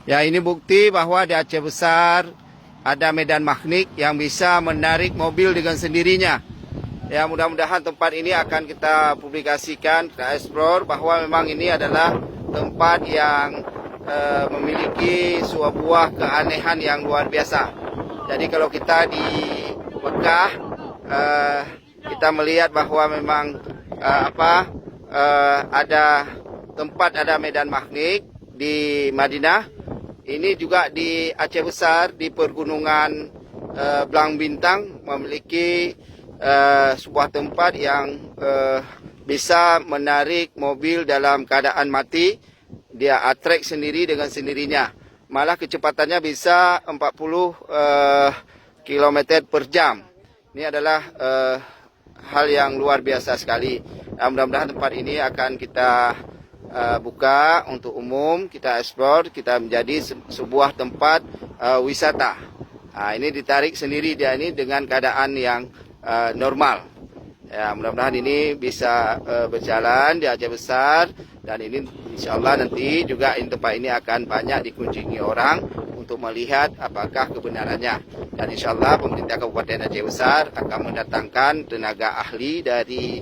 Ya, ini bukti bahwa di Aceh Besar ada medan magnet yang bisa menarik mobil dengan sendirinya. Ya, mudah-mudahan tempat ini akan kita publikasikan, kita explore bahwa memang ini adalah tempat yang memiliki sebuah keanehan yang luar biasa. Jadi kalau kita di Mekah, kita melihat bahwa memang ada tempat, ada medan magnet. Di Madinah, ini juga di Aceh Besar, di pergunungan Belang Bintang memiliki sebuah tempat yang bisa menarik mobil dalam keadaan mati. Dia attract sendiri dengan sendirinya. Malah kecepatannya bisa 40 km per jam. Ini adalah hal yang luar biasa sekali. Mudah-mudahan tempat ini akan kita buka untuk umum, kita explore, kita menjadi sebuah tempat wisata. Ini ditarik sendiri dia ini dengan keadaan yang normal. Ya, mudah-mudahan ini bisa berjalan di Aceh Besar, dan ini insya Allah nanti juga tempat ini akan banyak dikunjungi orang untuk melihat apakah kebenarannya. Dan insya Allah pemerintah Kabupaten Aceh Besar akan mendatangkan tenaga ahli dari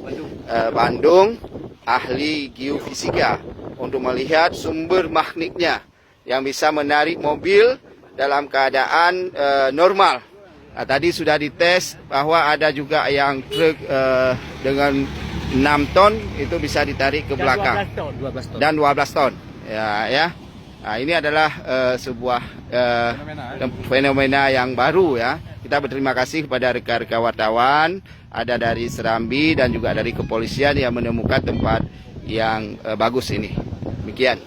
Bandung, ahli geofisika, untuk melihat sumber magnetnya yang bisa menarik mobil dalam keadaan normal. Tadi sudah dites bahwa ada juga yang truk dengan 6 ton itu bisa ditarik ke belakang. 12 ton. Dan 12 ton. Ya. Ini adalah sebuah fenomena yang baru ya. Kita berterima kasih kepada rekan-rekan wartawan, ada dari Serambi dan juga dari kepolisian yang menemukan tempat yang bagus ini. Demikian.